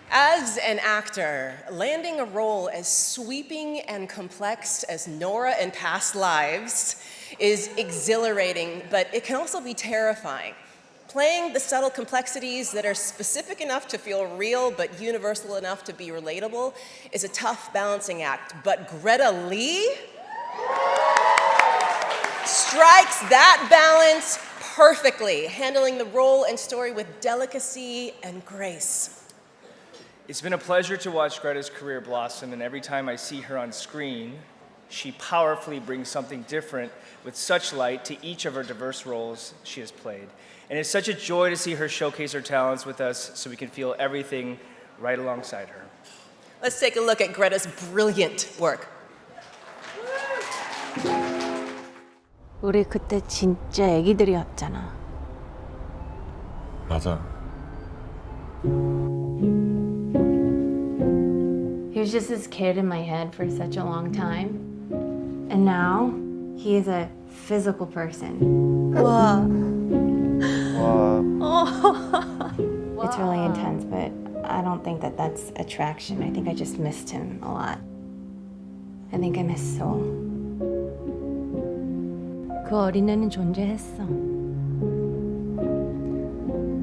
As an actor, landing a role as sweeping and complex as Nora in Past Lives is exhilarating, but it can also be terrifying. Playing the subtle complexities that are specific enough to feel real but universal enough to be relatable is a tough balancing act. But Greta Lee strikes that balance perfectly, handling the role and story with delicacy and grace. It's been a pleasure to watch Greta's career blossom, and every time I see her on screen, she powerfully brings something different with such light to each of her diverse roles she has played. And it's such a joy to see her showcase her talents with us so we can feel everything right alongside her. Let's take a look at Greta's brilliant work. 우리 그때 진짜 애기들이었잖아. 맞아. He was just this kid in my head for such a long time. And now, he is a physical person. 와. It's really intense, but I don't think that that's attraction. I think I just missed him a lot. I think I miss Soul. 그 어린애는 존재했어.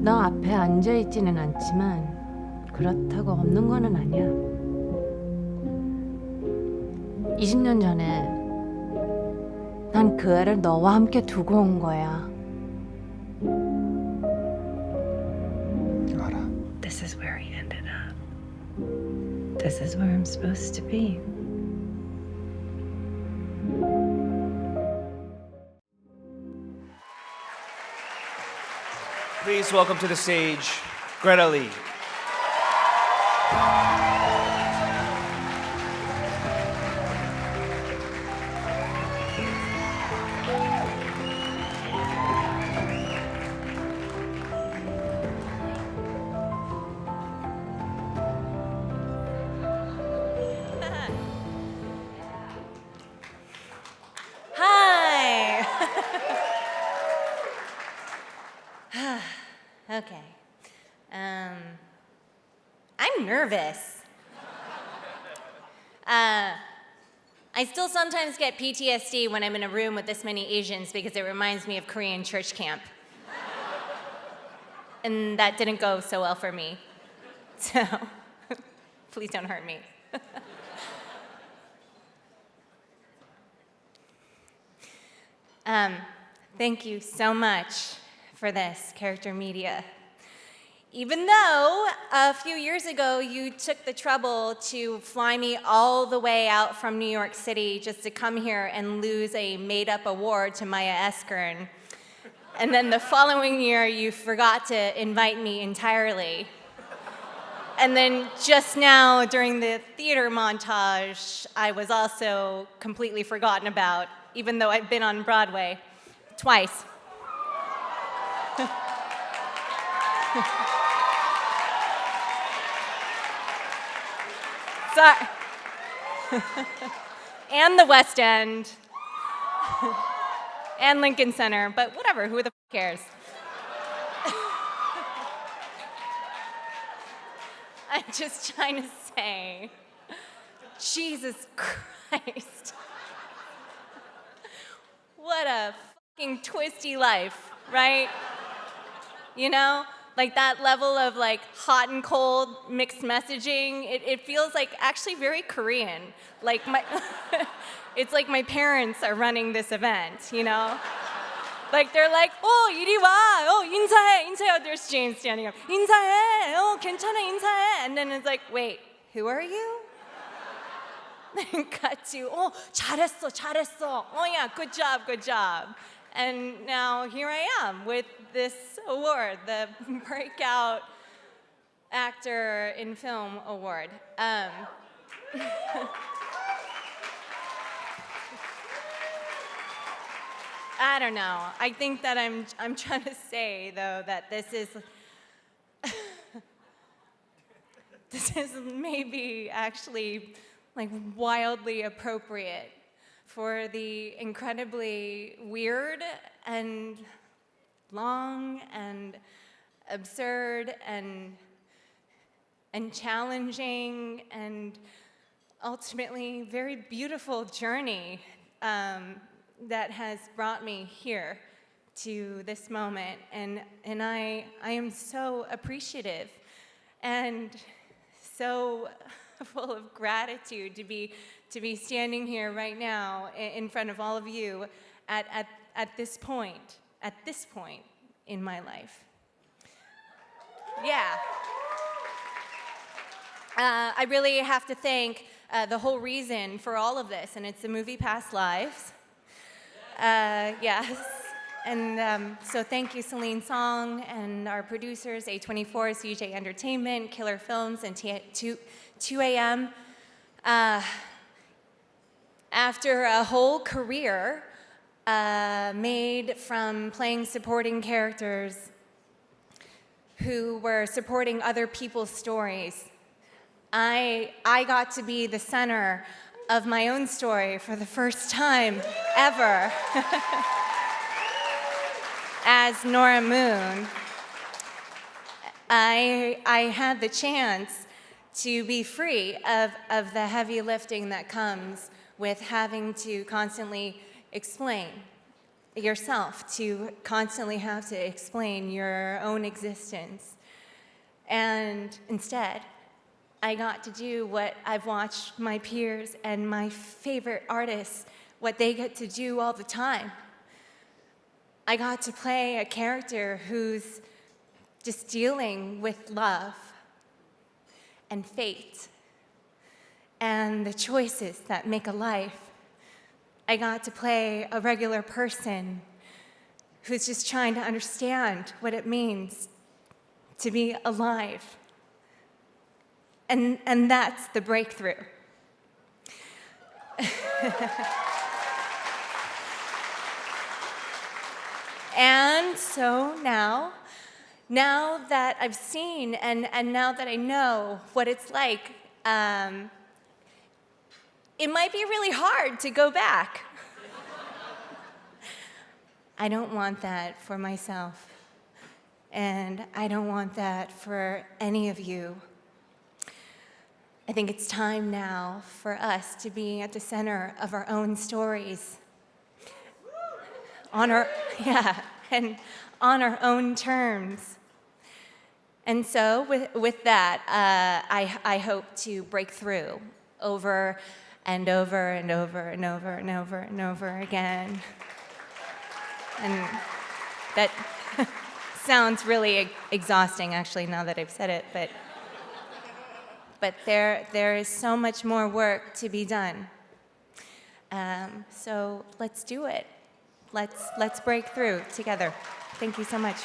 너 앞에 앉아있지는 않지만 그렇다고 없는 거는 아니야. 20년 전에 난 그 애를 너와 함께 두고 온 거야. 알아. This is where he ended up. This is where I'm supposed to be. Please welcome to the stage, Greta Lee. Hi. Okay. I'm nervous. I still sometimes get PTSD when I'm in a room with this many Asians because it reminds me of Korean church camp. And that didn't go so well for me. So, please don't hurt me. Thank you so much for this, Character Media. Even though a few years ago you took the trouble to fly me all the way out from New York City just to come here and lose a made-up award to Maya Eskern. And then the following year you forgot to invite me entirely. And then just now during the theater montage, I was also completely forgotten about, even though I've been on Broadway twice. Sorry. And the West End. And Lincoln Center, but whatever, who the f cares? I'm just trying to say, Jesus Christ. What a fucking twisty life, right? You know? Like that level of like hot and cold mixed messaging, it feels like actually very Korean. Like it's like my parents are running this event, you know? Like they're like, oh, 이리 와, 인사해. There's James standing up. 인사해, 괜찮아, 인사해. And then it's like, wait, who are you? Then cut to, 잘했어. Oh yeah, good job. And now here I am with this award, the Breakout Actor in Film Award. I don't know. I think that I'm trying to say though that this is maybe actually like wildly appropriate for the incredibly weird and long and absurd and and challenging and ultimately very beautiful journey that has brought me here to this moment. And I am so appreciative and so full of gratitude to be standing here right now in front of all of you at this point in my life. Yeah. I really have to thank the whole reason for all of this, and it's the movie Past Lives. Yes. And so thank you, Celine Song, and our producers, A24, CJ Entertainment, Killer Films, and 2 a.m. After a whole career made from playing supporting characters who were supporting other people's stories, I got to be the center of my own story for the first time ever. As Nora Moon, I had the chance to be free of the heavy lifting that comes with having to constantly explain yourself, to constantly have to explain your own existence. And instead, I got to do what I've watched my peers and my favorite artists, what they get to do all the time. I got to play a character who's just dealing with love and fate and the choices that make a life. I got to play a regular person who's just trying to understand what it means to be alive. And that's the breakthrough. And so now that I've seen and now that I know what it's like, it might be really hard to go back. I don't want that for myself, and I don't want that for any of you. I think it's time now for us to be at the center of our own stories. And on our own terms. And so with that, I hope to break through over and over and over and over and over and over again. And that sounds really exhausting, actually, now that I've said it, but there is so much more work to be done. So let's do it. Let's break through together. Thank you so much.